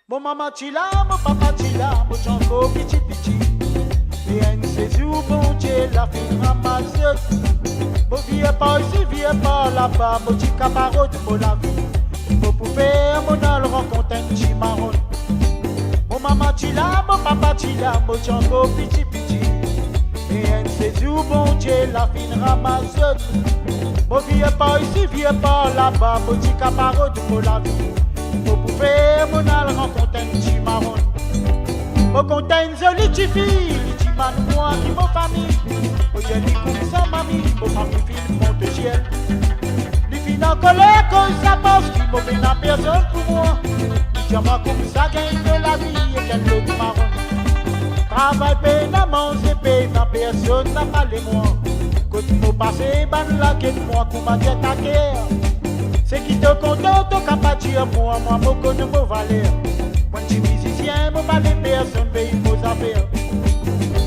Mon maman chila, mon papa chila, mon chanko pichi pichi. Et un séjour, bon Dieu, la fin ramasse. Mon vieux pas ici, vieux pas là-bas, mon petit camarade, mon la vie. Mon poupée, mon al rencontre un chimarron. Mon maman chila, mon papa chila, mon chanko pichi pichi. Et un séjour, bon Dieu, la fin ramasse. Mon vieux pas ici, vieux pas là-bas, mon petit camarade, mon la vie. Mon poupée, mon al rencontre un chimarron. Mon content une jolie petite fille, petit man moi qui mon famille. Mon joli comme sa mamie, mon famille fille monte ciel. Les filles en colère quand ça passe, qui m'ont fait la personne pour moi. Dis-moi comme ça gagne de la vie et quel autre marron. Travail peine à manger, paye la personne n'a pas les moi. Quand tu m'as passé, ban la quête moi, comme ma tête à guerre. C'est qui te contente, t'as qu'à pas dire moi, moi, mon connais mon valeur. Moi, je suis musicien, mon mal les personnes, mais il faut affaires.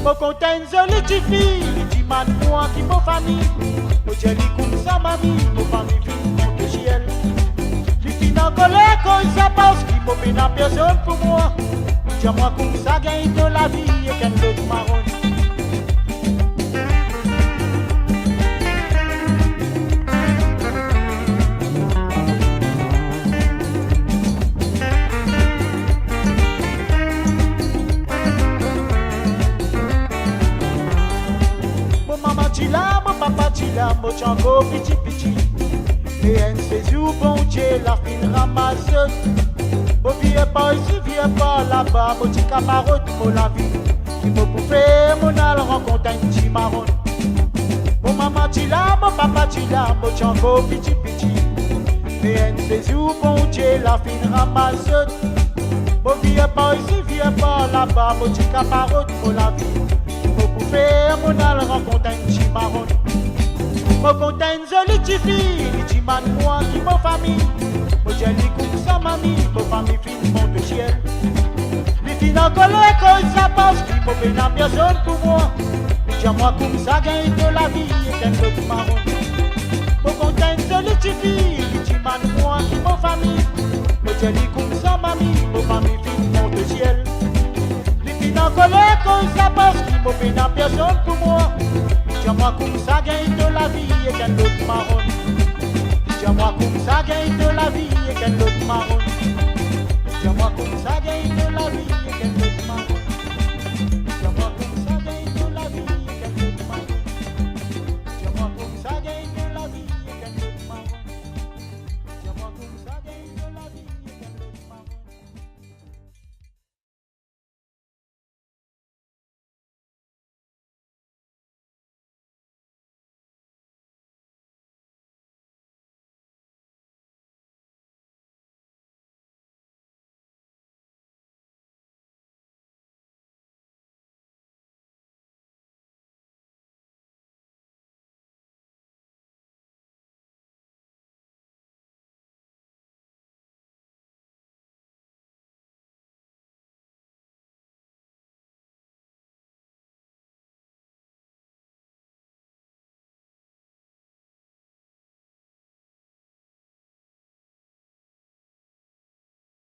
Mon content une jolie petite fille, petit man, moi qui mon famille. Mon joli comme sa mamie, mon famille fille, mon ciel. Les filles en colère quand ça passe, qui m'ont fait la personne pour moi. Dis-moi comme ça gagne de la vie et qu'un autre marron. Chila, mon papa chila, mon chango pichi pichi. Et un séjour, bon Dieu, la fin ramasse. Mon vieux pas ici, vieux pas là-bas, mon petit camarade, mon la vie. Qui me pouvait, mon al rencontre un chimarron. Mon maman chila, mon papa chila, mon chango pichi pichi. Et un séjour, bon Dieu, la fin ramasse. Mon vieux pas ici, vieux pas là-bas, mon petit camarade, mon la vie. Mon al rencontre un chimarron. Mon content une jolie petite fille, petit man moi qui mon famille. Mon joli comme sa mamie, mon famille fille monte ciel. Les filles en colère quand ça passe, qui m'ont fait la personne pour moi. Dis-moi comme ça gagne de la vie et qu'un autre marron. Mon content une jolie petite fille, petit man moi qui mon famille. Mon joli comme sa mamie, mon famille fille monte ciel. En colère quand ça passe, qui m'ont fait la personne pour moi. Dis-moi comme ça gagne de la vie et qu'un autre marron. Dis-moi comme ça gagne de la vie et qu'un autre marron.